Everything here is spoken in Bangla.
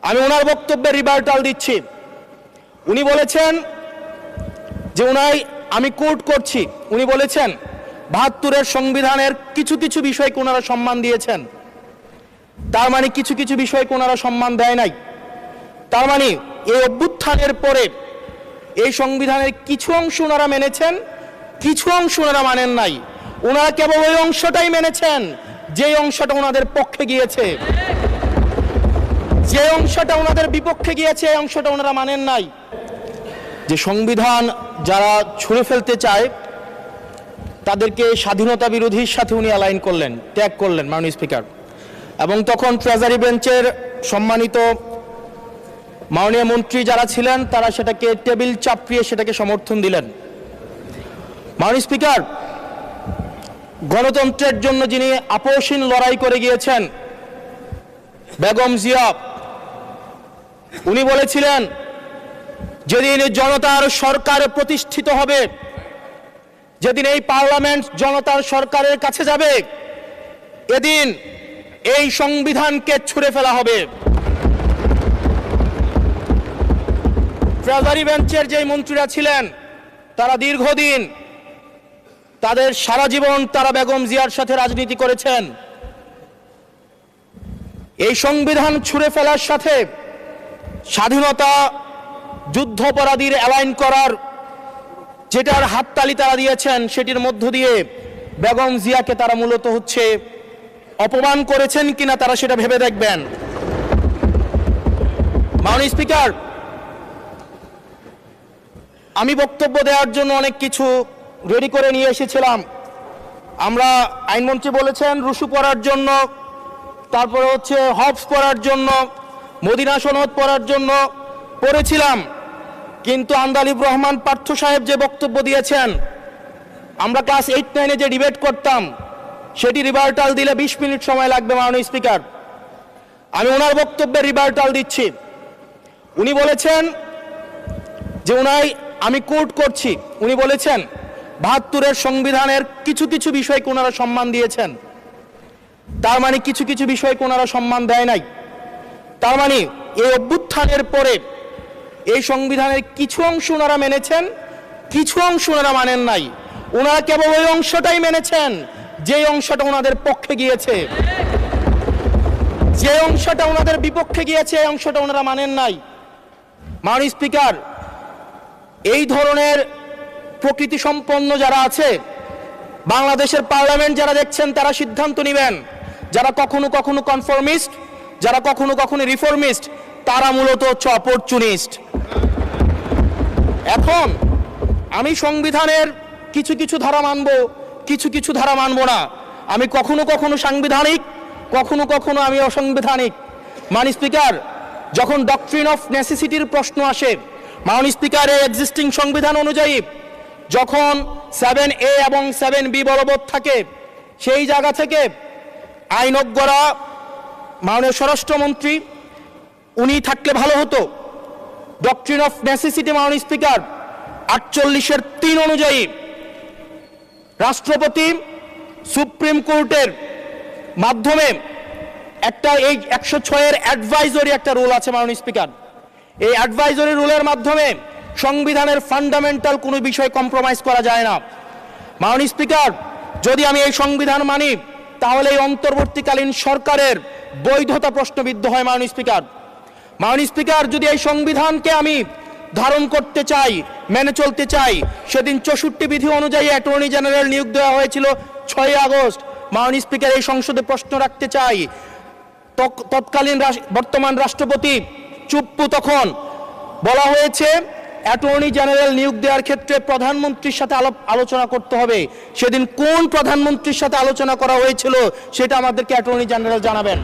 আমি ওনার বক্তব্যে রিবার্টাল দিচ্ছি। উনি বলেছেন যে আমি কোট করছি, উনি বলেছেন ৭২-এর সংবিধানের কিছু কিছু বিষয়কে ওনারা সম্মান দিয়েছেন। তার মানে কিছু কিছু বিষয়কে ওনারা সম্মান দেয় নাই। তার মানে এই অভ্যুত্থানের পরে এই সংবিধানের কিছু অংশ ওনারা মেনেছেন, কিছু অংশ ওনারা মানেন নাই। ওনারা কেবল ওই অংশটাই মেনেছেন যে অংশটা ওনাদের পক্ষে গিয়েছে, যে অংশটা ওনাদের বিপক্ষে গিয়েছে এই অংশটা ওনারা মানেন নাই। যে সংবিধান যারা ছুঁড়ে ফেলতে চায় তাদেরকে স্বাধীনতা বিরোধীর সাথে উনি অ্যালাইন করলেন, ত্যাগ করলেন মাননীয় স্পিকার। এবং তখন ট্রেজারি বেঞ্চের সম্মানিত মাননীয় মন্ত্রী যারা ছিলেন তারা সেটাকে টেবিল চাপড়িয়ে সেটাকে সমর্থন দিলেন। মাননীয় স্পিকার, গণতন্ত্রের জন্য যিনি আপোষহীন লড়াই করে গিয়েছেন বেগম জিয়া, উনি বলেছিলেন যেদিন জনতার সরকার প্রতিষ্ঠিত হবে, যেদিন এই পার্লামেন্ট জনতার সরকারের কাছে যাবে, এদিন এই সংবিধানকে ছুঁড়ে ফেলা হবে। ট্রেজারি বেঞ্চের যে মন্ত্রীরা ছিলেন তারা দীর্ঘদিন, তাদের সারা জীবন তারা বেগম জিয়ার সাথে রাজনীতি করেছেন। এই সংবিধান ছুঁড়ে ফেলার সাথে স্বাধীনতা যুদ্ধাপরাধীর অ্যালাইন করার যেটার হাততালি তারা দিয়েছেন, সেটির মধ্য দিয়ে বেগম জিয়াকে তারা মূলত অপমান করেছেন কিনা তারা সেটা ভেবে দেখবেন। মাননীয় স্পিকার, আমি বক্তব্য দেওয়ার জন্য অনেক কিছু রেডি করে নিয়ে এসেছিলাম। আমরা আইনমন্ত্রী বলেছেন রুশু পড়ার জন্য, তারপরে হবস পড়ার জন্য, মদিনা সনদ পড়ার জন্য পড়েছিলাম। কিন্তু আন্দালিব রহমান পার্থ সাহেব যে বক্তব্য দিয়েছেন, আমরা ক্লাস 8-9-এ যে ডিবেট করতাম সেটি রিবার্টাল দিলে 20 মিনিট সময় লাগবে। মাননীয় স্পিকার, আমি ওনার বক্তব্যে রিবার্টাল দিচ্ছি। উনি বলেছেন যে আমি কোট করছি, উনি বলেছেন ৭২-এর সংবিধানের কিছু কিছু বিষয়কে ওনারা সম্মান দিয়েছেন। তার মানে কিছু কিছু বিষয়কে ওনারা সম্মান দেয় নাই। তার মানে এই অভ্যুত্থানের পরে এই সংবিধানের কিছু অংশ ওনারা মেনেছেন, কিছু অংশ ওনারা মানেন নাই। ওনারা কেবল ওই অংশটাই মেনেছেন যে অংশটা ওনাদের পক্ষে গিয়েছে, যে অংশটা ওনাদের বিপক্ষে গিয়েছে এই অংশটা ওনারা মানেন নাই। মাননীয় স্পিকার, এই ধরনের প্রকৃতি সম্পন্ন যারা আছে বাংলাদেশের পার্লামেন্ট যারা দেখছেন তারা সিদ্ধান্ত নেবেন। যারা কখনো কখনো কনফর্মিস্ট, যারা কখনো কখনো রিফর্মিস্ট, তারা মূলত অপরচুনিস্ট। এখন আমি সংবিধানের কিছু কিছু ধারা মানব, কিছু কিছু ধারা মানব না। আমি কখনো কখনো সাংবিধানিক, কখনো কখনো আমি অসাংবিধানিক। মাননীয় স্পিকার, যখন ডক্ট্রিন অফ নেসেসিটির প্রশ্ন আসে, মাননীয় স্পিকার, এই এক্সিস্টিং সংবিধান অনুযায়ী যখন 7A এবং 7B বলবৎ থাকে, সেই জায়গা থেকে আইনজ্ঞরা, মাননীয় স্বরাষ্ট্রমন্ত্রী উনি থাকলে ভালো হতো। ডক্ট্রিন অফ নেসেসিটি মাননীয় স্পিকার 48-3 অনুযায়ী রাষ্ট্রপতি সুপ্রিম কোর্টের মাধ্যমে এই 106-এর অ্যাডভাইজরি একটা রুল আছে মাননীয় স্পিকার। এই অ্যাডভাইজরি রুলের মাধ্যমে সংবিধানের ফান্ডামেন্টাল কোনো বিষয় কম্প্রোমাইজ করা যায় না। মাননীয় স্পিকার, যদি আমি এই সংবিধান মানি তাহলে এই অন্তর্বর্তীকালীন সরকারের বৈধতা প্রশ্নবিদ্ধ হয়। মাননীয় স্পিকার, মাননীয় স্পিকার, যদি এই সংবিধানকে আমি ধারণ করতে চাই, মেনে চলতে চাই, সেদিন 64 বিধি অনুযায়ী অ্যাটর্নি জেনারেল নিয়োগ দেওয়া হয়েছিল 6 আগস্ট। মাননীয় স্পিকার, এই সংসদে প্রশ্ন রাখতে চাই, তৎকালীন বর্তমান রাষ্ট্রপতি চুপ্পু, তখন বলা হয়েছে অ্যাটর্নি জেনারেল নিয়োগ দেওয়ার ক্ষেত্রে প্রধানমন্ত্রীর সাথে আলোচনা করতে হবে। সেদিন কোন প্রধানমন্ত্রীর সাথে আলোচনা করা হয়েছিল সেটা আমাদেরকে অ্যাটর্নি জেনারেল জানাবেন।